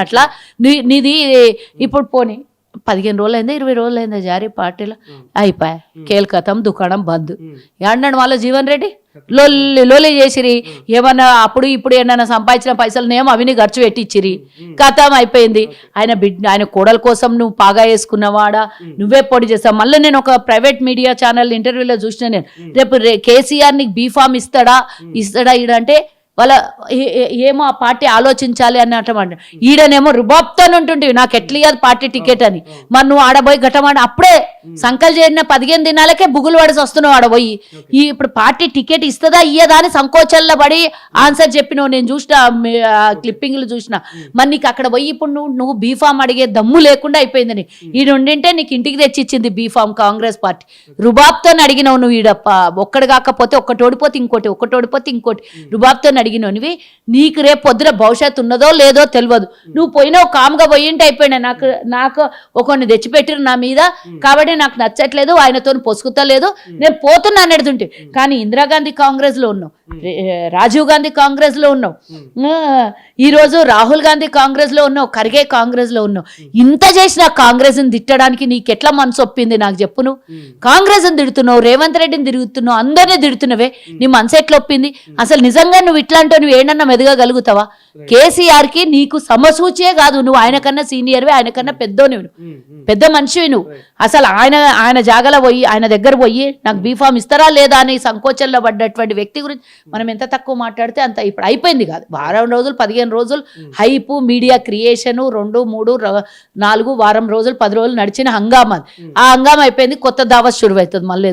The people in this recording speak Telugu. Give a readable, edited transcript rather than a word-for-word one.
అట్లా నీది ఇప్పుడు పోనీ 15 రోజులైందా 20 రోజులైందా జారీ పార్టీలో అయిపోయా కేల్కతం దుకాణం బంద్ ఏమన్నాడు వాళ్ళ జీవన్ రెడ్డి లోలి చేసిరి ఏమన్నా అప్పుడు ఇప్పుడు ఏమన్నా సంపాదించిన పైసలనేమో అవిని ఖర్చు పెట్టిచ్చిరి కథం అయిపోయింది. ఆయన కోడల కోసం నువ్వు పాగా వేసుకున్నవాడా నువ్వే పొడి చేస్తావు. మళ్ళీ నేను ఒక ప్రైవేట్ మీడియా ఛానల్ ఇంటర్వ్యూలో చూసిన నేను రేపు కేసీఆర్ నీకు బీఫామ్ ఇస్తాడా ఈడంటే వాళ్ళ ఏమో ఆ పార్టీ ఆలోచించాలి అన్నమాట. ఈడనేమో రుబాబ్తో ఉంటుంటివి నాకు ఎట్లియదు పార్టీ టికెట్ అని. మరి నువ్వు ఆడబోయి ఘటమాడ అప్పుడే సంకల్ చేరిన 15 దినాలకే బుగులు పడి వస్తున్నావు ఆడబోయి. ఇప్పుడు పార్టీ టికెట్ ఇస్తుందా ఇయ్యదా అని సంకోచంలో పడి ఆన్సర్ చెప్పినావు. నేను చూసిన క్లిప్పింగ్లు చూసిన. మరి నీకు అక్కడ పోయి ఇప్పుడు నువ్వు బీఫామ్ అడిగే దమ్ము లేకుండా అయిపోయిందని. ఈడుండింటే నీకు ఇంటికి తెచ్చిచ్చింది బీఫామ్ కాంగ్రెస్ పార్టీ. రుబాబ్తో అడిగినావు నువ్వు. ఈడప్ప ఒక్కడు కాకపోతే ఒక్కటి ఓడిపోతే ఇంకోటి, ఒక్కటి ఓడిపోతే ఇంకోటి రుబాబ్తో అడిగినవి. నీకు రేపు పొద్దున భవిష్యత్తు ఉన్నదో లేదో తెలియదు. నువ్వు పోయినావు కామ్గా పోయింటే అయిపోయినా. నాకు ఒకరిని తెచ్చిపెట్టిరు నా మీద కాబట్టి నాకు నచ్చట్లేదు, ఆయనతో పొసుకుతలేదు, నేను పోతున్నా అనేడుతుంటే. కానీ ఇందిరాగాంధీ కాంగ్రెస్ లో ఉన్నావు, రాజీవ్ గాంధీ కాంగ్రెస్ లో ఉన్నావు, ఈరోజు రాహుల్ గాంధీ కాంగ్రెస్ లో ఉన్నావు, ఖర్గే కాంగ్రెస్ లో ఉన్నావు. ఇంత చేసిన కాంగ్రెస్ ని తిట్టడానికి నీకెట్లా మనసు ఒప్పింది నాకు చెప్పు. నువ్వు కాంగ్రెస్ ని తిడుతున్నావు, రేవంత్ రెడ్డిని తిరుగుతున్నావు, అందరినీ తిడుతున్నవే. నీ మనసు ఎట్లా ఒప్పింది? అసలు నిజంగా నువ్వు ఇట్లా అంటే నువ్వు ఏంటన్నా మెదగలుగుతావా? కేసీఆర్ కి నీకు సమసూచే కాదు, నువ్వు ఆయన కన్నా సీనియర్వే, ఆయన కన్నా పెద్దోనివి, పెద్ద మనిషివి నువ్వు. అసలు ఆయన జాగలో పోయి ఆయన దగ్గర పోయి నాకు బీఫామ్ ఇస్తారా లేదా అని సంకోచంలో పడ్డటువంటి వ్యక్తి గురించి మనం ఎంత తక్కువ మాట్లాడితే అంత. ఇప్పుడు అయిపోయింది కాదు, వారం రోజులు 15 రోజులు హైపు మీడియా క్రియేషను 2, 3, 4 వారం రోజులు 10 రోజులు నడిచిన హంగామా. ఆ హంగామా అయిపోయింది, కొత్త దావత్ షురువు అవుతుంది మళ్ళీ.